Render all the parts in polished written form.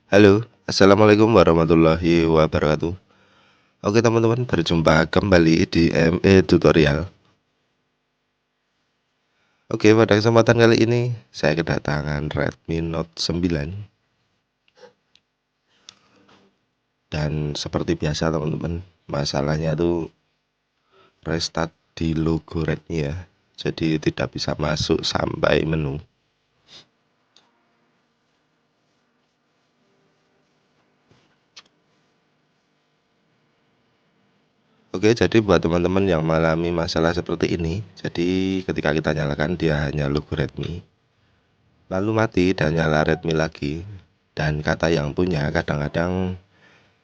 Halo, assalamualaikum warahmatullahi wabarakatuh. Oke teman-teman, berjumpa kembali di ME Tutorial. Oke, pada kesempatan kali ini saya kedatangan Redmi Note 9. Dan seperti biasa teman-teman, masalahnya tuh restart di logo Redmi ya. Jadi tidak bisa masuk sampai menu. Oke, jadi buat teman-teman yang mengalami masalah seperti ini, jadi ketika kita nyalakan dia hanya logo Redmi, lalu mati dan nyala Redmi lagi. Dan kata yang punya kadang-kadang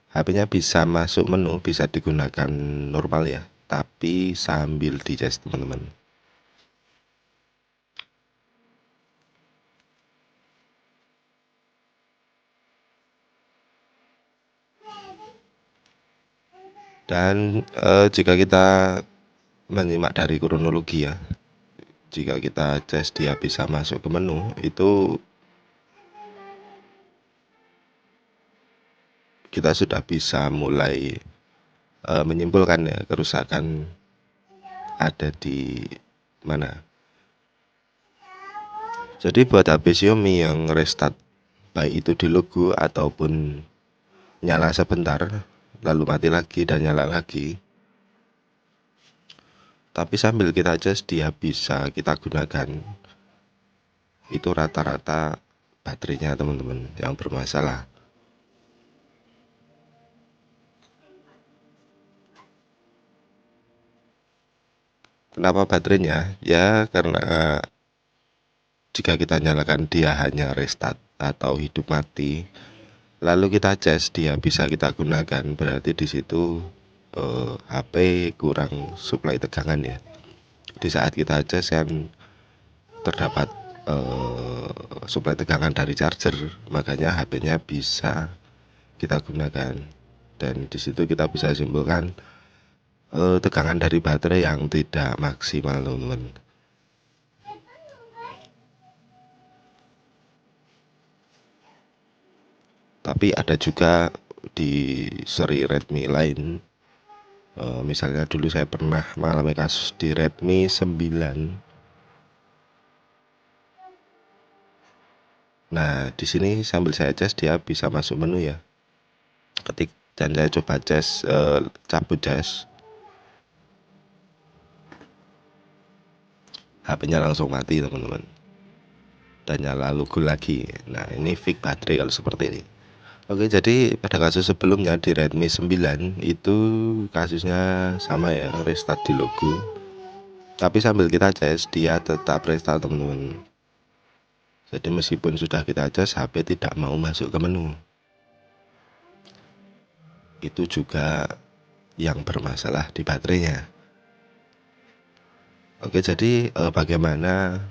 HP-nya bisa masuk menu, bisa digunakan normal ya, tapi sambil di charge teman-teman. Dan jika kita menyimak dari kronologi ya, jika kita cas dia bisa masuk ke menu, itu kita sudah bisa mulai menyimpulkan ya kerusakan ada di mana. Jadi buat HP Xiaomi yang restart baik itu di logo ataupun nyala sebentar lalu mati lagi dan nyala lagi, tapi sambil kita cas dia bisa kita gunakan, itu rata-rata baterainya teman-teman yang bermasalah. Kenapa baterainya? Ya karena jika kita nyalakan dia hanya restart atau hidup mati, lalu kita cas dia bisa kita gunakan, berarti di situ HP kurang suplai tegangan ya. Di saat kita cas kan terdapat suplai tegangan dari charger, makanya HP-nya bisa kita gunakan. Dan di situ kita bisa simpulkan tegangan dari baterai yang tidak maksimal teman-teman. Tapi ada juga di seri Redmi lain, misalnya dulu saya pernah mengalami kasus di Redmi 9. Nah di sini sambil saya cas dia bisa masuk menu ya, ketik dan saya coba cas, cabut cas, HP-nya langsung mati teman-teman, dan nyala logo lagi. Nah ini fix baterai kalau seperti ini. Oke, jadi pada kasus sebelumnya di Redmi 9 itu kasusnya sama ya, restart di logo, tapi sambil kita cas dia tetap restart teman-teman. Jadi meskipun sudah kita cas, HP tidak mau masuk ke menu. Itu juga yang bermasalah di baterainya. Oke, jadi bagaimana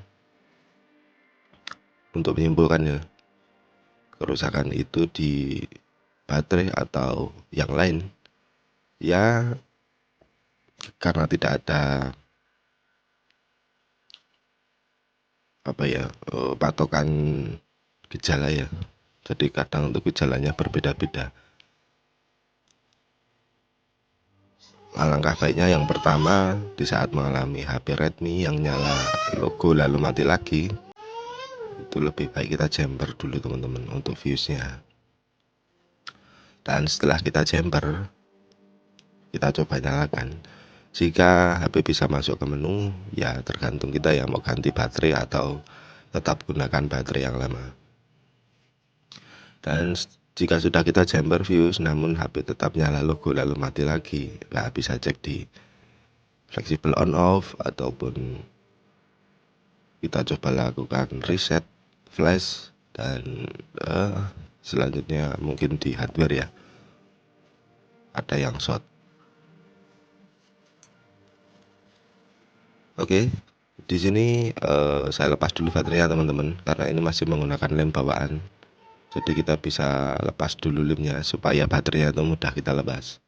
untuk menyimpulkan ya kerusakan itu di baterai atau yang lain? Ya karena tidak ada apa ya, patokan gejala ya. Jadi kadang untuk gejalanya berbeda-beda. Alangkah baiknya yang pertama, di saat mengalami HP Redmi yang nyala logo lalu mati lagi, itu lebih baik kita jumper dulu teman-teman untuk viewsnya. Dan setelah kita jumper, kita coba nyalakan. Jika HP bisa masuk ke menu, ya tergantung kita ya mau ganti baterai atau tetap gunakan baterai yang lama. Dan jika sudah kita jumper views namun HP tetap nyala logo lalu mati lagi, nah bisa cek di flexible on off ataupun kita coba lakukan reset flash. Dan selanjutnya mungkin di hardware ya ada yang short. Oke, di sini saya lepas dulu baterainya teman-teman, karena ini masih menggunakan lem bawaan. Jadi kita bisa lepas dulu lemnya supaya baterainya itu mudah kita lepas.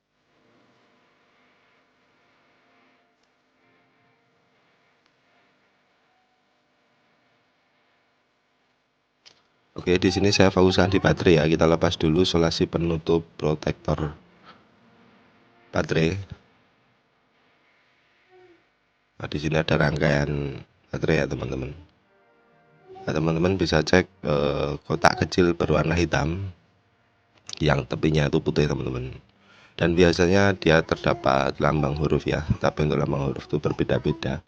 Oke, di sini saya fokuskan di baterai ya. Kita lepas dulu solasi penutup protektor baterai. Nah, di sini ada rangkaian baterai ya teman-teman. Nah, teman-teman bisa cek kotak kecil berwarna hitam yang tepinya itu putih teman-teman. Dan biasanya dia terdapat lambang huruf ya, tapi untuk lambang huruf itu berbeda-beda.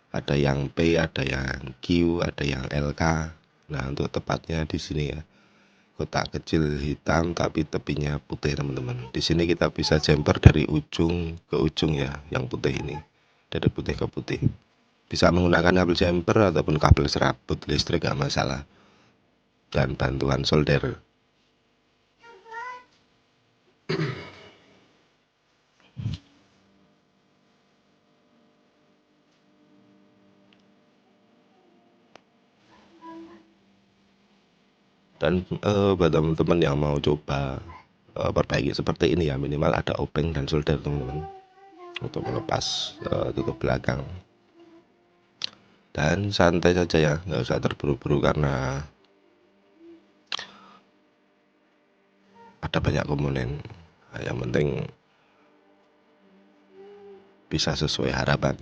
Ada yang P, ada yang Q, ada yang LK. Nah, untuk tepatnya di sini ya, kotak kecil hitam tapi tepinya putih teman-teman. Di sini kita bisa jumper dari ujung ke ujung ya, yang putih ini, dari putih ke putih. Bisa menggunakan kabel jumper ataupun kabel serabut listrik gak masalah, dan bantuan solder. Dan buat teman-teman yang mau coba perbaiki seperti ini ya, minimal ada obeng dan solder teman-teman untuk melepas tutup belakang. Dan santai saja ya, nggak usah terburu-buru karena ada banyak komponen. Nah, yang penting bisa sesuai harapan.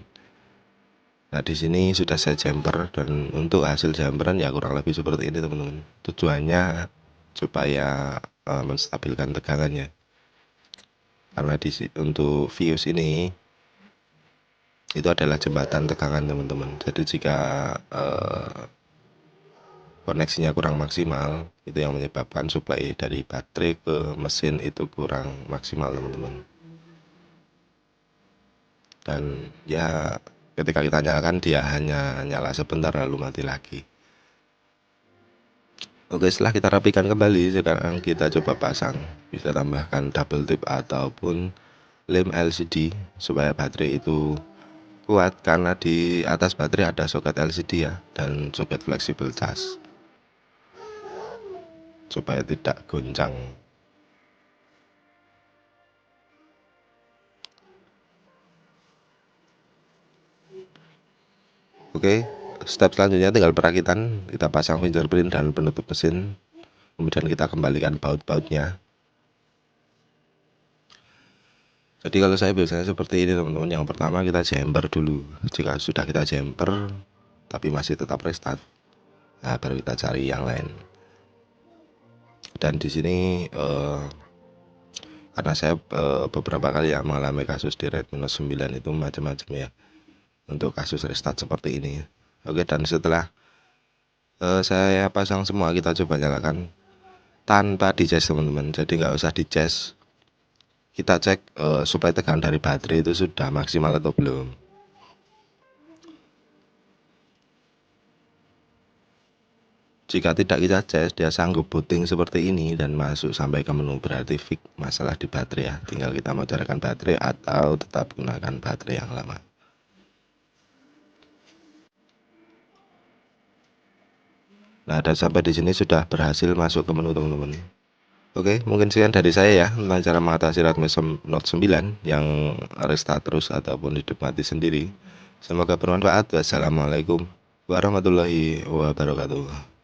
Nah, di sini sudah saya jumper, dan untuk hasil jumperan ya kurang lebih seperti ini teman-teman. Tujuannya supaya menstabilkan tegangannya. Karena untuk fuse ini itu adalah jembatan tegangan teman-teman. Jadi jika koneksinya kurang maksimal, itu yang menyebabkan suplai dari baterai ke mesin itu kurang maksimal teman-teman. Dan ya ketika kita nyalakan dia hanya nyala sebentar lalu mati lagi. Oke, setelah kita rapikan kembali, sekarang kita coba pasang. Bisa tambahkan double tip ataupun lem LCD supaya baterai itu kuat, karena di atas baterai ada soket LCD ya, dan soket fleksibel cas supaya tidak goncang. Oke, step selanjutnya tinggal perakitan. Kita pasang fingerprint dan penutup mesin, kemudian kita kembalikan baut-bautnya. Jadi kalau saya biasanya seperti ini teman-teman. Yang pertama kita jumper dulu. Jika sudah kita jumper tapi masih tetap restart, nah baru kita cari yang lain. Dan di sini karena saya beberapa kali ya mengalami kasus di Redmi Note 9 itu macam-macam ya untuk kasus restart seperti ini. Oke, dan setelah saya pasang semua, kita coba nyalakan tanpa dicas teman-teman. Jadi nggak usah dicas, kita cek suplai tegangan dari baterai itu sudah maksimal atau belum. Jika tidak kita cas, dia sanggup booting seperti ini dan masuk sampai ke menu, berarti fix masalah di baterai ya. Tinggal kita mau carikan baterai atau tetap gunakan baterai yang lama. Nah, dan sampai di sini sudah berhasil masuk ke menu teman-teman. Oke, mungkin sekian dari saya ya tentang cara mengatasi Redmi Note 9 yang restart terus ataupun hidup mati sendiri. Semoga bermanfaat. Wassalamualaikum warahmatullahi wabarakatuh.